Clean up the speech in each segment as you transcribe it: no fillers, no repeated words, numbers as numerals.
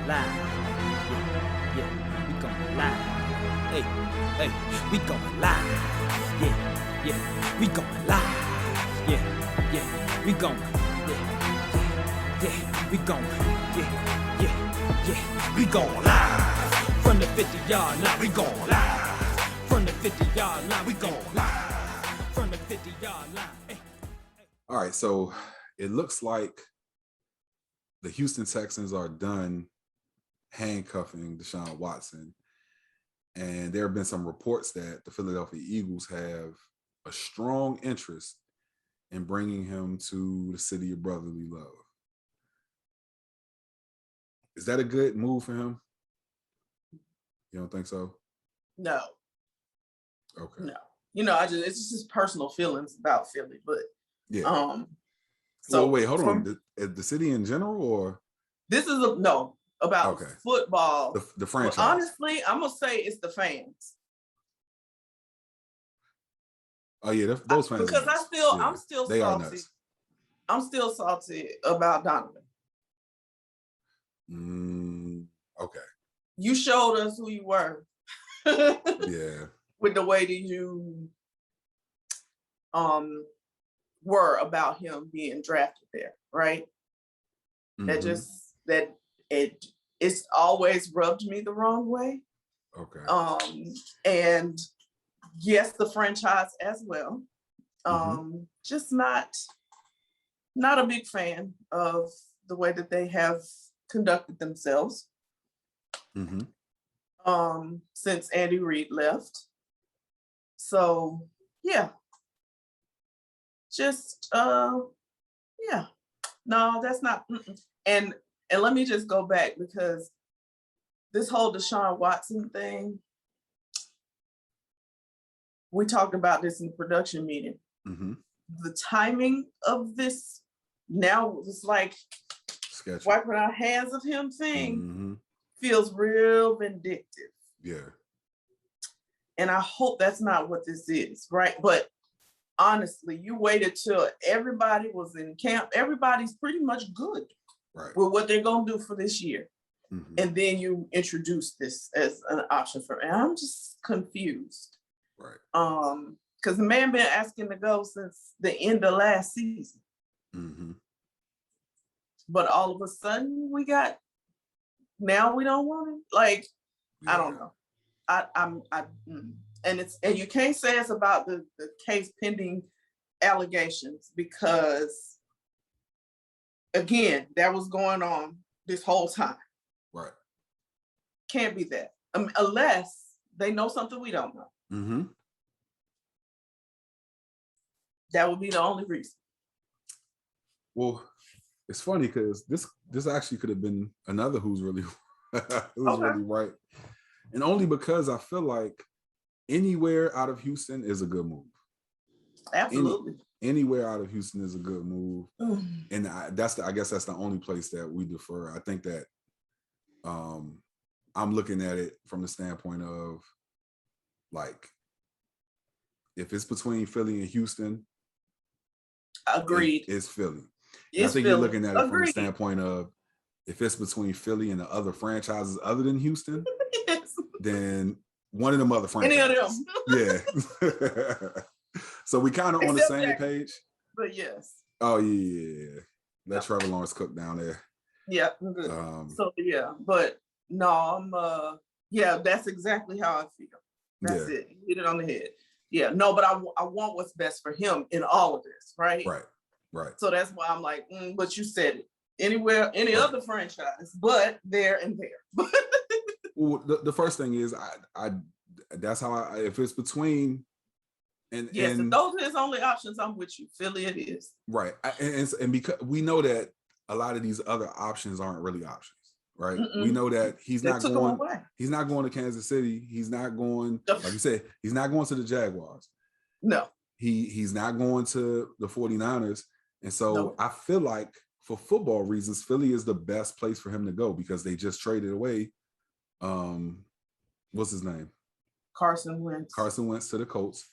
live. Yeah, we going live. Hey, we going live. Yeah, we going live. Yeah, we going. Yeah, we going. Yeah, we going live. From the 50-yard line, we going live. From the 50-yard line, we going live. From the 50-yard line. Hey. All right, so it looks like the Houston Texans are done handcuffing Deshaun Watson. And there have been some reports that the Philadelphia Eagles have a strong interest in bringing him to the city of brotherly love. Is that a good move for him? You don't think so? No. Okay. No. It's just personal feelings about Philly, but yeah. So well, wait, hold on. The city in general, or this is about football. The franchise. But honestly, I'm gonna say it's the fans. Oh yeah, those fans. Because I'm still they salty. Are nuts. I'm still salty about Donovan. Okay. You showed us who you were. Yeah. With the way that you were about him being drafted there, right? Mm-hmm. It's always rubbed me the wrong way. Okay. And yes, the franchise as well. Just not a big fan of the way that they have conducted themselves. Since Andy Reid left. So yeah. Just no, that's not. And let me just go back, because this whole Deshaun Watson thing, we talked about this in the production meeting. The timing of this now is like sketchy. Wiping our hands of him thing feels real vindictive. Yeah. And I hope that's not what this is, right? But honestly, you waited till everybody was in camp. Everybody's pretty much good with what they're going to do for this year. And then you introduce this as an option for me. I'm just confused. Right. Because the man been asking to go since the end of last season. But all of a sudden now we don't want him. Like, yeah. I don't know. And you can't say it's about the case pending allegations, because again, that was going on this whole time. Right. Can't be that. Unless they know something we don't know. That would be the only reason. Well, it's funny because this actually could have been another who's really really right. And only because I feel like anywhere out of Houston is a good move. Absolutely. Anywhere out of Houston is a good move. And I guess that's the only place that we defer. I think that I'm looking at it from the standpoint of, like, if it's between Philly and Houston, agreed. It's Philly. I think you're looking at it from the standpoint of, if it's between Philly and the other franchises other than Houston, yes. Then one of them other franchises. Any of them. Yeah. So we kind of on the same page. But yes. Oh yeah. Let Trevor Lawrence cook down there. Yeah, I'm good. So yeah, but no, I'm that's exactly how I feel. That's it. You hit it on the head. Yeah, no, but I want what's best for him in all of this, right? Right. So that's why I'm like, but you said it. Anywhere, any other franchise, but there and there. Well, the first thing is, I that's how if it's between, and yes, and those are his only options, I'm with you. Philly it is. Right. And because we know that a lot of these other options aren't really options, right? We know that he's not going to Kansas City. He's not going, like you said, he's not going to the Jaguars. No. He's not going to the 49ers. And so I feel like, for football reasons, Philly is the best place for him to go, because they just traded away, what's his name? Carson Wentz to the Colts.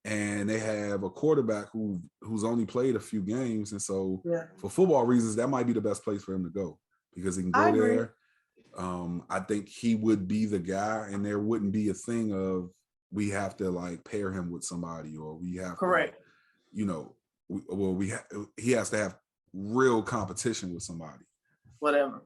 And they have a quarterback who's only played a few games. And so for football reasons, that might be the best place for him to go, because he can go there. I think he would be the guy, and there wouldn't be a thing of we have to like pair him with somebody, or we have correct. To, you know, he has to have real competition with somebody. Whatever.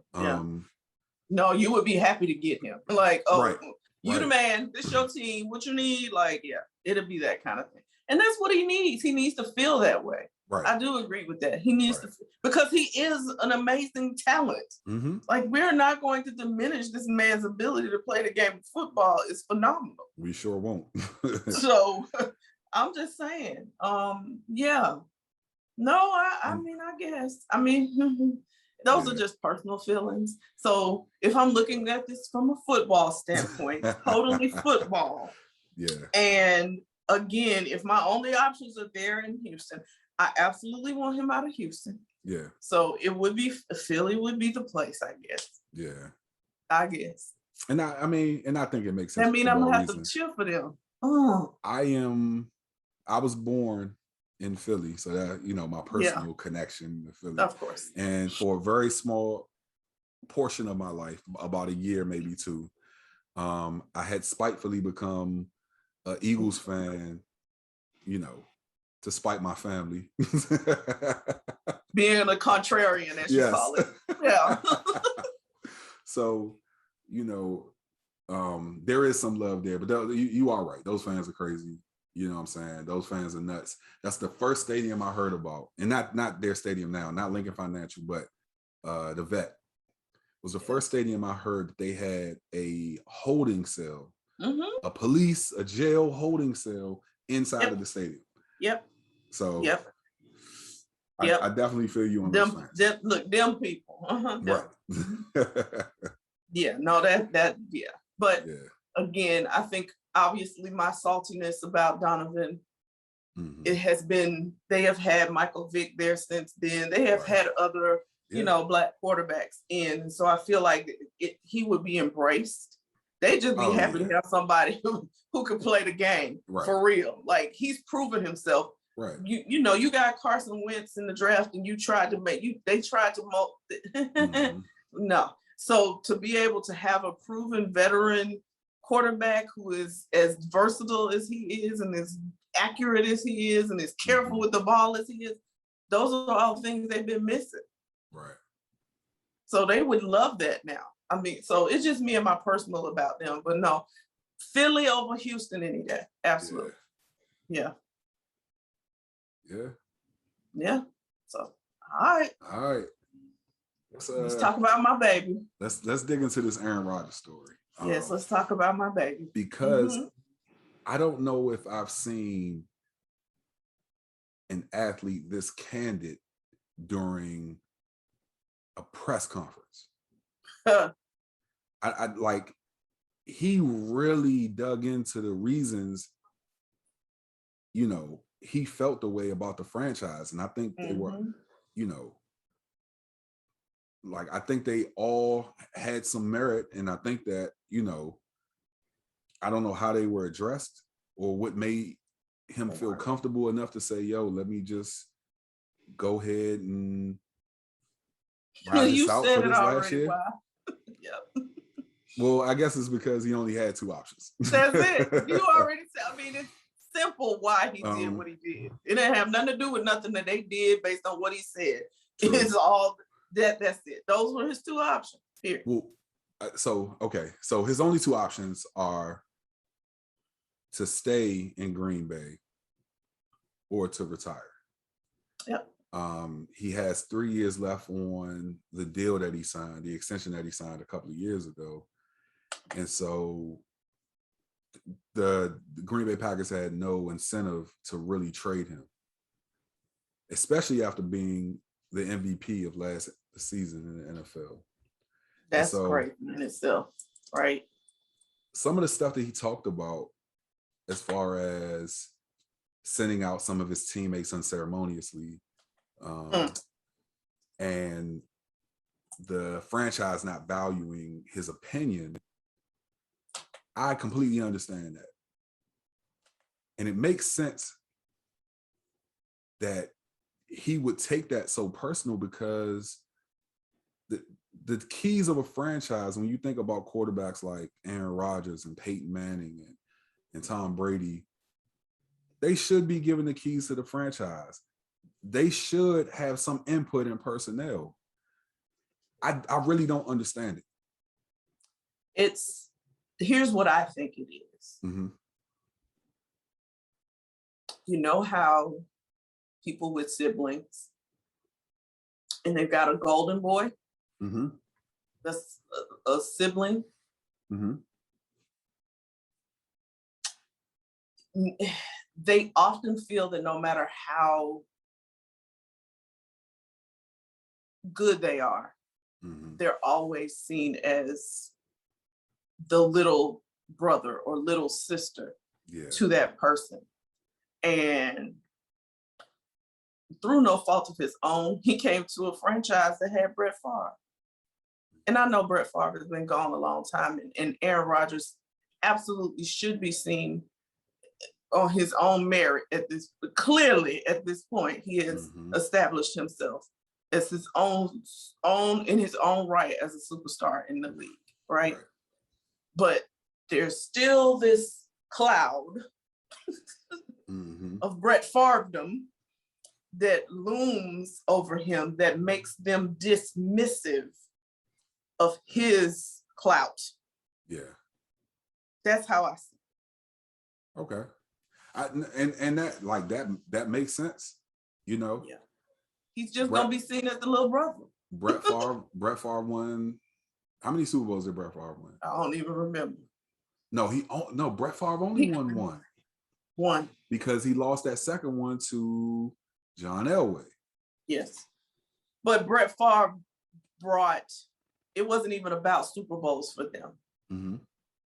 No, you would be happy to get him. Like, oh, right. You the man, this your team, what you need, like, yeah, it'll be that kind of thing. And that's what he needs. He needs to feel that way. Right. I do agree with that. He needs to, because he is an amazing talent. Mm-hmm. Like, we're not going to diminish this man's ability to play the game of football. It's phenomenal. We sure won't. So I'm just saying, yeah. No, I mean, I guess. I mean, those are just personal feelings. So if I'm looking at this from a football standpoint, totally football. Yeah. And again, if my only options are there in Houston, I absolutely want him out of Houston. Yeah. So it would be, Philly would be the place, I guess. Yeah. I guess. And I think it makes sense. I mean, I'm gonna have to cheer for them. Oh. I was born in Philly, so that, you know, my personal connection to Philly. Of course. And for a very small portion of my life, about a year, maybe two, I had spitefully become an Eagles fan, you know, to spite my family. Being a contrarian, as you call it. Yeah. So, you know, there is some love there, but you are right. Those fans are crazy. You know what I'm saying? Those fans are nuts. That's the first stadium I heard about. And not their stadium now, not Lincoln Financial, but the Vet was the first stadium I heard that they had a holding cell, a jail holding cell inside of the stadium. Yep. So I definitely feel you on those fans. Look, them people. Right. Yeah, no, that. But again, I think obviously my saltiness about Donovan, it has been, they have had Michael Vick there since then. They have had other, you know, Black quarterbacks in. So I feel like he would be embraced. They just be happy to have somebody who can play the game for real. Like, he's proven himself. Right. You know, you got Carson Wentz in the draft and they tried to no. So to be able to have a proven veteran quarterback who is as versatile as he is and as accurate as he is and as careful with the ball as he is, those are all things they've been missing. Right. So they would love that now. I mean, so it's just me and my personal about them, but no, Philly over Houston any day. Absolutely. Yeah. So, all right. Let's talk about my baby. Let's dig into this Aaron Rodgers story. Yes, let's talk about my baby. Because I don't know if I've seen an athlete this candid during a press conference. I like, he really dug into the reasons, you know, he felt the way about the franchise. And I think they were, you know, like, I think they all had some merit. And I think that, you know, I don't know how they were addressed or what made him feel comfortable enough to say, yo, let me just go ahead and ride this out for this last year. Yep. Well, I guess it's because he only had two options. That's it. You already said, I mean, it's simple why he did what he did. It didn't have nothing to do with nothing that they did based on what he said. True. It's all that's it. Those were his two options. Here. Well, so his only two options are to stay in Green Bay or to retire. Yep. He has 3 years left on the deal that he signed, the extension that he signed a couple of years ago. And so the Green Bay Packers had no incentive to really trade him, especially after being the MVP of last season in the NFL. That's great in itself, right? Some of the stuff that he talked about as far as sending out some of his teammates unceremoniously, and the franchise not valuing his opinion, I completely understand that. And it makes sense that he would take that so personal because the keys of a franchise, when you think about quarterbacks like Aaron Rodgers and Peyton Manning and Tom Brady, they should be given the keys to the franchise. They should have some input in personnel. I really don't understand it. Here's what I think it is. Mm-hmm. You know how people with siblings and they've got a golden boy, mm-hmm. that's a sibling. Mm-hmm. They often feel that no matter how good they are, mm-hmm. they're always seen as the little brother or little sister to that person. And through no fault of his own, he came to a franchise that had Brett Favre. And I know Brett Favre has been gone a long time, and Aaron Rodgers absolutely should be seen on his own merit clearly at this point. He has established himself as his own in his own right as a superstar in the league, right? But there's still this cloud of Brett Favredom that looms over him that makes them dismissive of his clout. Yeah. That's how I see it. Okay. And that like that makes sense, you know. Yeah. He's just gonna be seen as the little brother. Brett Favre won. How many Super Bowls did Brett Favre win? I don't even remember. No, Brett Favre only won one. One. Because he lost that second one to John Elway. Yes. But Brett Favre it wasn't even about Super Bowls for them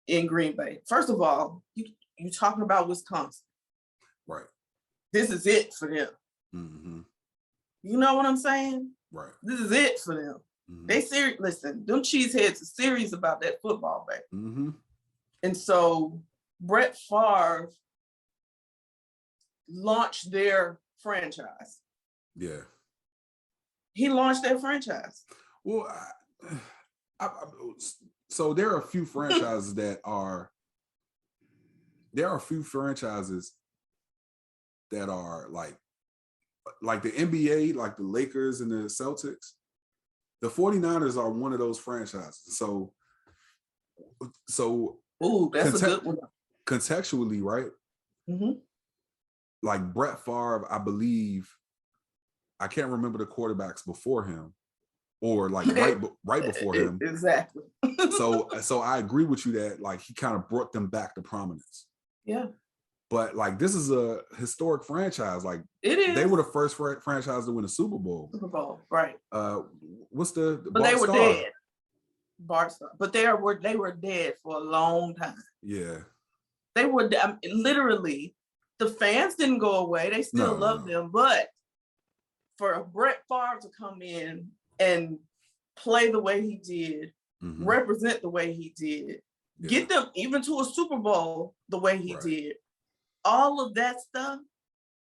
in Green Bay. First of all, you talking about Wisconsin. Right. This is it for them. Mm-hmm. You know what I'm saying? Right. This is it for them. Mm-hmm. They serious. Listen, them cheeseheads are serious about that football, baby. Mm-hmm. And so Brett Favre launched their franchise. Yeah. He launched their franchise. Well, so there are a few franchises that are like the NBA, like the Lakers and the Celtics. The 49ers are one of those franchises. So ooh, that's a good one. Contextually, right? Mm-hmm. Like Brett Favre, I believe, I can't remember the quarterbacks before him, or like right before him. Exactly. So I agree with you that like he kind of brought them back to prominence. Yeah. But like this is a historic franchise. Like it is. They were the first franchise to win a Super Bowl. Super Bowl, right? What's the but Bart they were Star? Dead. Bart Star. But they were dead for a long time. Yeah. They were literally, the fans didn't go away. They still love them. But for Brett Favre to come in and play the way he did, represent the way he did, get them even to a Super Bowl the way he did, all of that stuff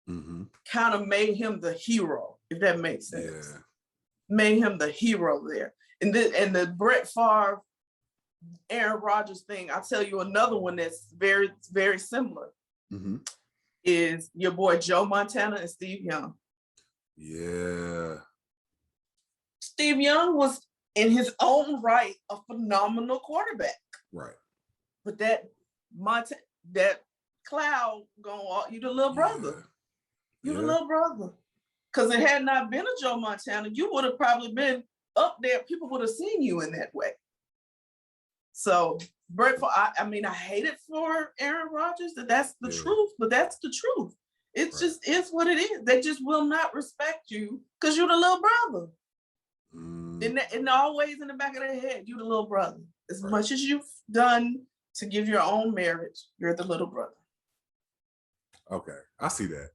kind of made him the hero, if that makes sense. Yeah. Made him the hero there. And the Brett Favre, Aaron Rodgers thing, I'll tell you another one that's very, very similar is your boy Joe Montana and Steve Young. Yeah. Steve Young was in his own right a phenomenal quarterback. Right. But that cloud going, you the little brother. You the little brother. Because it had not been a Joe Montana, you would have probably been up there. People would have seen you in that way. So, Brett, I mean, I hate it for Aaron Rodgers that's the truth, but that's the truth. It's just is what it is. They just will not respect you because you're the little brother. And always in the back of their head, you're the little brother. As much as you've done to give your own marriage, you're the little brother. Okay, I see that.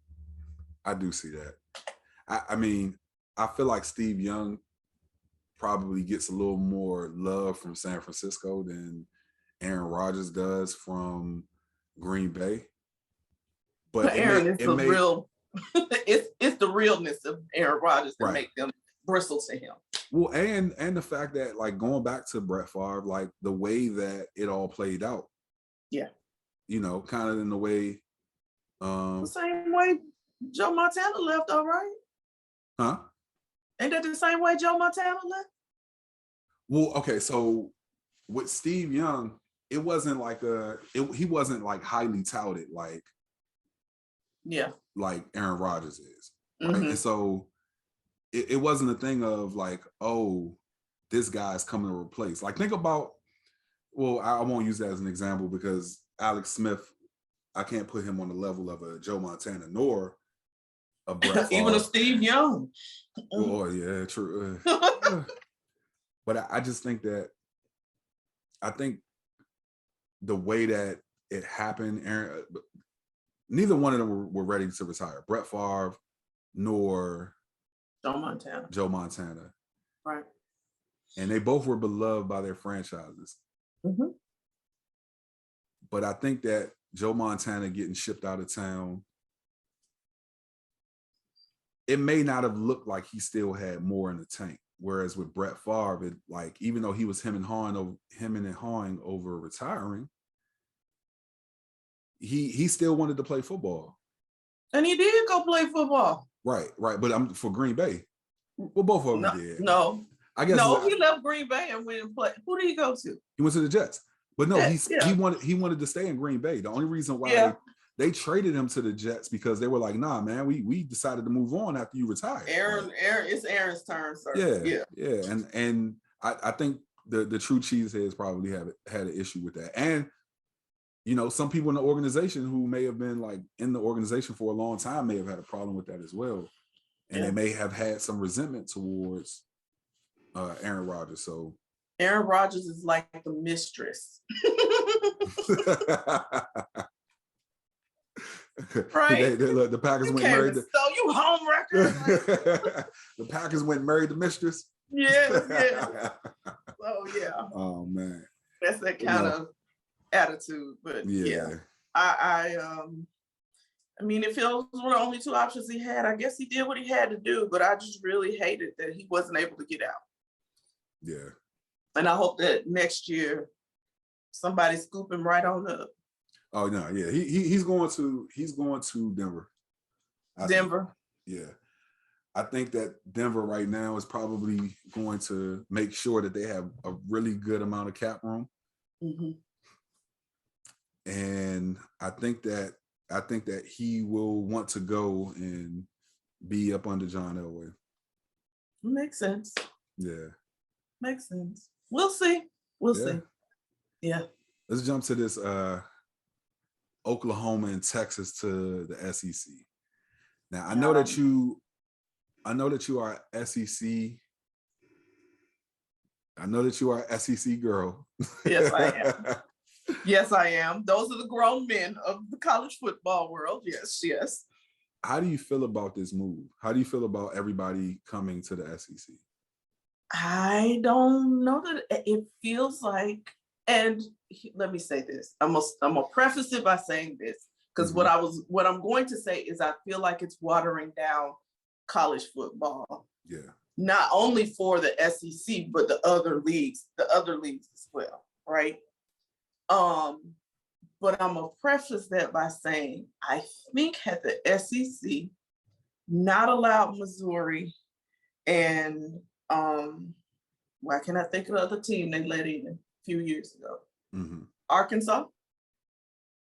I do see that. I mean, I feel like Steve Young probably gets a little more love from San Francisco than Aaron Rodgers does from Green Bay. But Aaron is the real. It's the realness of Aaron Rodgers that make them bristle to him. Well, and the fact that like going back to Brett Favre, like the way that it all played out. Yeah. You know, kind of in the way. The same way Joe Montana left, all right? Huh? Ain't that the same way Joe Montana left? Well, okay, so with Steve Young, it wasn't like he wasn't like highly touted like Aaron Rodgers is. Right? Mm-hmm. And so it wasn't a thing of like, oh, this guy's coming to replace. Like, think about, well, I won't use that as an example because Alex Smith, I can't put him on the level of a Joe Montana nor a Brett Favre. Even a Steve Young. Oh, yeah, true. But I just think that, I think the way that it happened, neither one of them were ready to retire. Brett Favre nor Joe Montana. Right. And they both were beloved by their franchises. Mm-hmm. But I think that Joe Montana getting shipped out of town, it may not have looked like he still had more in the tank. Whereas with Brett Favre, it, like, even though he was him and hawing over retiring, he still wanted to play football. And he did go play football. Right. But I'm for Green Bay. Well, both of them did. No. I guess he left Green Bay and went and played. Who did he go to? He went to the Jets. But no, he wanted to stay in Green Bay. The only reason why they traded him to the Jets because they were like, nah, man, we decided to move on after you retired. It's Aaron's turn, sir. Yeah. And I think the true cheeseheads probably had an issue with that. And you know, some people in the organization who may have been like in the organization for a long time may have had a problem with that as well. And they may have had some resentment towards Aaron Rodgers. So Aaron Rodgers is like the mistress. Right? The Packers went married. So you home record. The Packers went married the mistress. Yeah. Oh yeah. Oh man. That's that kind of attitude. But I mean, if those were the only two options he had, I guess he did what he had to do. But I just really hated that he wasn't able to get out. Yeah. And I hope that next year somebody scoop him right on up. Oh no, yeah. He's going to Denver. Denver. Yeah. I think that Denver right now is probably going to make sure that they have a really good amount of cap room. Mm-hmm. And I think that he will want to go and be up under John Elway. Makes sense. Yeah. Makes sense. We'll see. We'll see. Yeah. Let's jump to this Oklahoma and Texas to the SEC. Now I know that you are SEC. I know that you are an SEC girl. Yes, I am. Yes, I am. Those are the grown men of the college football world. Yes. How do you feel about this move? How do you feel about everybody coming to the SEC? I don't know that it feels like, and let me say this. I'm gonna preface it by saying this, because what I'm going to say is I feel like it's watering down college football. Yeah. Not only for the SEC, but the other leagues as well, right? But I'm gonna preface that by saying I think had the SEC not allowed Missouri and why can't I think of the other team they let in a few years ago? Mm-hmm. Arkansas.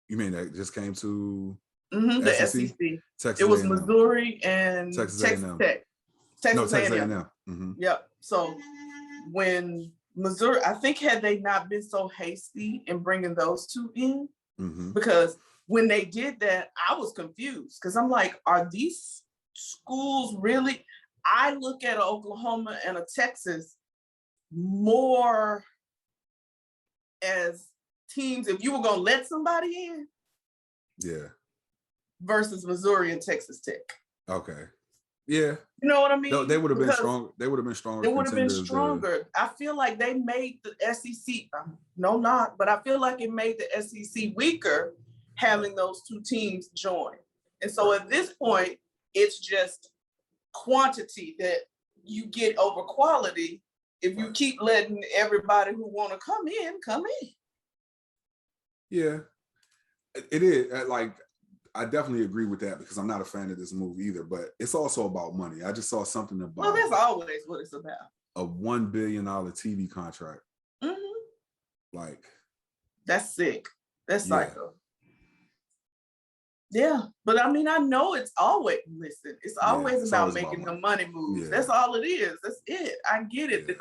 You mean that just came to the SEC? Texas it was A&M. Missouri and Texas Tech. Texas A&M. Mm-hmm. Yep. So when Missouri, I think had they not been so hasty in bringing those two in, because when they did that, I was confused because I'm like, are these schools really? I look at Oklahoma and a Texas more as teams, if you were going to let somebody in. Yeah. Versus Missouri and Texas Tech. Okay. Yeah. You know what I mean? No, they would have been strong. They would have been stronger. They would have been stronger. I feel like they made the SEC, but I feel like it made the SEC weaker having those two teams join. And so at this point, it's just quantity that you get over quality if you keep letting everybody who want to come in. Yeah, it is. Like, I definitely agree with that because I'm not a fan of this move either, but it's also about money. I just saw something about. Well, that's always what it's about. A $1 billion TV contract. Mm-hmm. Like, that's sick. That's psycho. Yeah, but I mean, I know it's always it's always about making the money moves. Yeah. That's all it is. That's it. I get it. Yeah.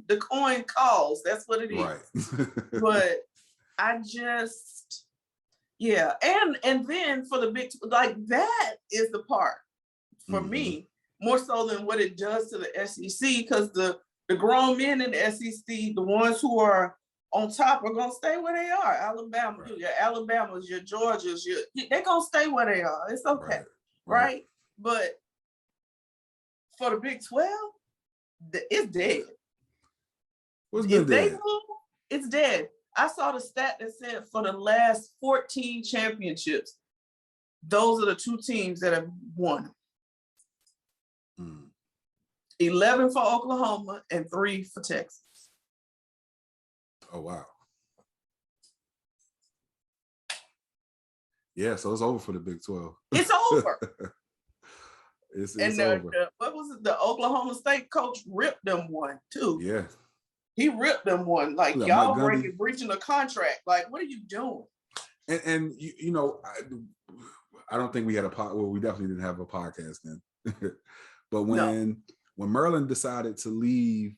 The coin calls. That's what it is. Right. But I just, and then for the big, like, that is the part for me more so than what it does to the SEC, because the grown men in the SEC, the ones who are on top, are gonna stay where they are. Alabama, your Alabamas, your Georgias, they're gonna stay where they are. It's okay, right? But for the Big 12, it's dead. If they move, it's dead. I saw the stat that said for the last 14 championships, those are the two teams that have won. 11 for Oklahoma and 3 for Texas. Oh, wow. Yeah, so it's over for the Big 12. It's over. It's over. What was it? The Oklahoma State coach ripped them one, too. Yeah. He ripped them one. Like, y'all breaching a contract. Like, what are you doing? And you know, I don't think we had we definitely didn't have a podcast then. But when Maryland decided to leave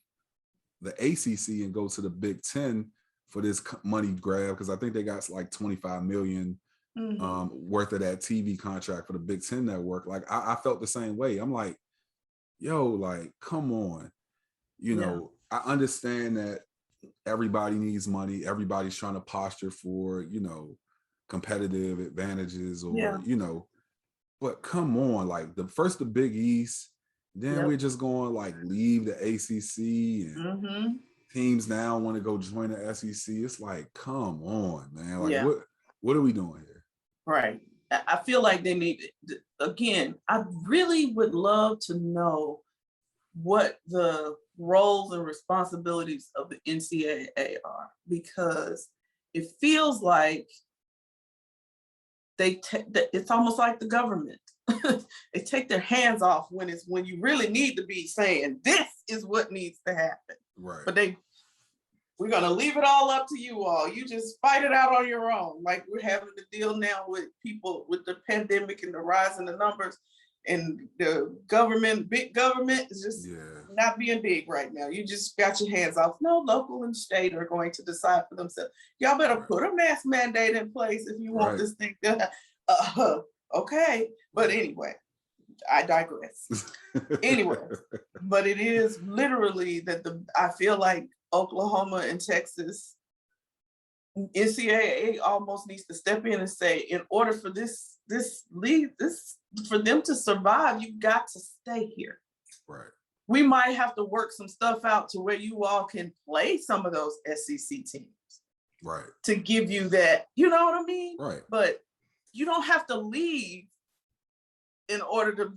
the ACC and go to the Big 10 for this money grab, because I think they got like $25 million worth of that TV contract for the Big 10 network. Like, I felt the same way. I'm like, yo, like, come on. You know, I understand that everybody needs money. Everybody's trying to posture for, you know, competitive advantages or, you know, but come on, like, the Big East, then we're just going like leave the ACC and teams now want to go join the SEC. It's like, come on, man. Like, what are we doing here? Right. I feel like they need, again, I really would love to know what the roles and responsibilities of the NCAA are, because it feels like it's almost like the government. They take their hands off when you really need to be saying this is what needs to happen. Right. But we're gonna leave it all up to you all. You just fight it out on your own. Like, we're having to deal now with people with the pandemic and the rise in the numbers, and the government, big government, is just not being big right now. You just got your hands off. No, local and state are going to decide for themselves. Y'all better put a mask mandate in place if you want this thing to okay. But anyway, I digress. Anyway, but it is literally that I feel like Oklahoma and Texas, NCAA almost needs to step in and say, in order for this for them to survive, you've got to stay here. Right. We might have to work some stuff out to where you all can play some of those SEC teams. Right. To give you that, you know what I mean? Right. But you don't have to leave in order to,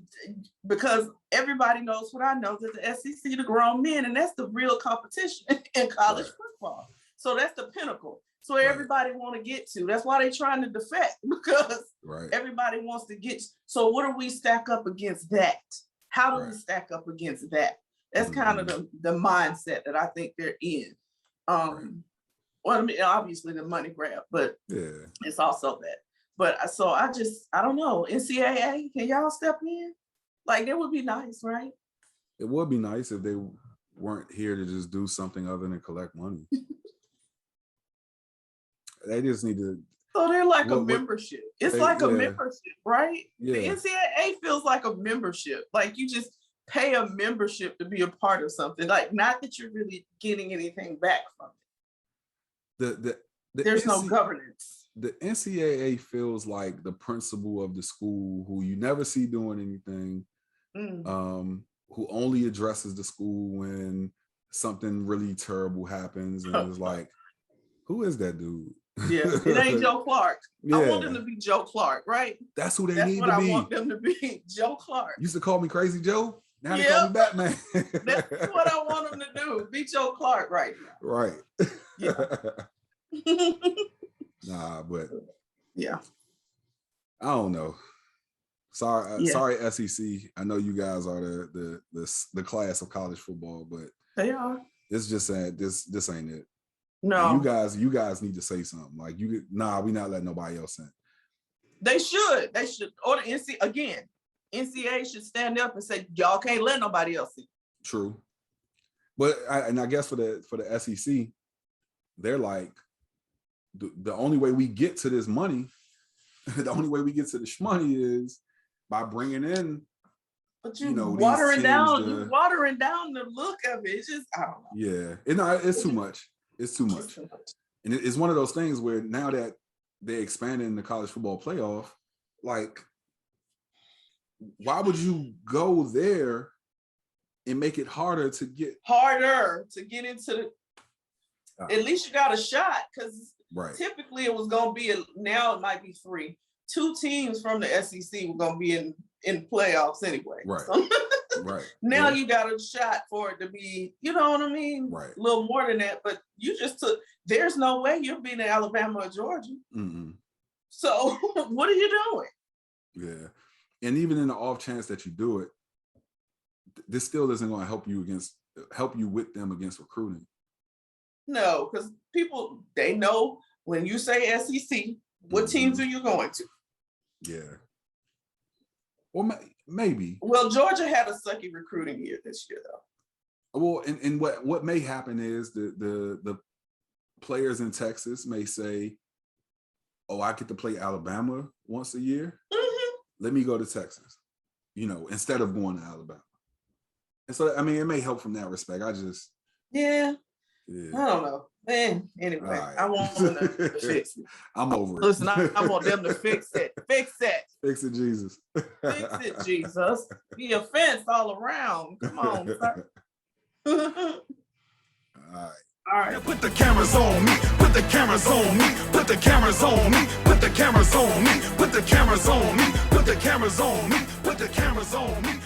because everybody knows what I know, that the SEC, the grown men, and that's the real competition in college football. So that's the pinnacle. So everybody want to get to. That's why they're trying to defect, because everybody wants to get. So what do we stack up against that? How do we stack up against that? That's kind of the mindset that I think they're in. Well, I mean, obviously the money grab, but it's also that. But so I don't know. NCAA, can y'all step in? Like, that would be nice, right? It would be nice if they weren't here to just do something other than collect money. They just need to. So they're like a membership. It's like a membership, right? Yeah. The NCAA feels like a membership. Like, you just pay a membership to be a part of something. Like, not that you're really getting anything back from it. There's no governance. The NCAA feels like the principal of the school who you never see doing anything, who only addresses the school when something really terrible happens, and is like, who is that dude? Yeah, it ain't Joe Clark. I want them to be Joe Clark, right? That's who they need to be. I want them to be, Joe Clark. You used to call me Crazy Joe? Now they call me Batman. That's what I want them to do. Be Joe Clark right now. Right. Yeah. Nah, but yeah. I don't know. Sorry, SEC. I know you guys are the class of college football, but they are. It's just saying this ain't it. No, and you guys need to say something. Like we not letting nobody else in. They should. Or the NCAA should stand up and say, y'all can't let nobody else in. True. But I guess for the SEC, they're like, the only way we get to this money, the only way we get to the shmoney is by bringing in. But watering down the look of it. It's just, I don't know. Yeah, it's too much. It's too much. And it's one of those things where now that they're expanding the college football playoff, like, why would you go there and make it harder to get into the? At least you got a shot, because typically it was going to be now it might be 3. 2 teams from the SEC were going to be in playoffs anyway. Right. So, right. Now you got a shot for it to be, you know what I mean? Right. A little more than that, but you just took. There's no way you're being in Alabama or Georgia. Mm-hmm. So what are you doing? Yeah. And even in the off chance that you do it, this still isn't going to help you with them against recruiting. No, because people, they know when you say SEC, what teams are you going to? Yeah. Well, maybe. Well, Georgia had a sucky recruiting year this year, though. Well, and what may happen is the players in Texas may say, "Oh, I get to play Alabama once a year. Mm-hmm. Let me go to Texas," instead of going to Alabama. And so, I mean, it may help from that respect. Yeah. I don't know. Man, anyway, right. I want them to fix it. I'm over it. Listen, I want them to fix it. Fix it. Fix it, Jesus. Fix it, Jesus. The offense all around. Come on, sir. All right. Put the cameras on me. Put the cameras on me. Put the cameras on me. Put the cameras on me. Put the cameras on me. Put the cameras on me. Put the cameras on me.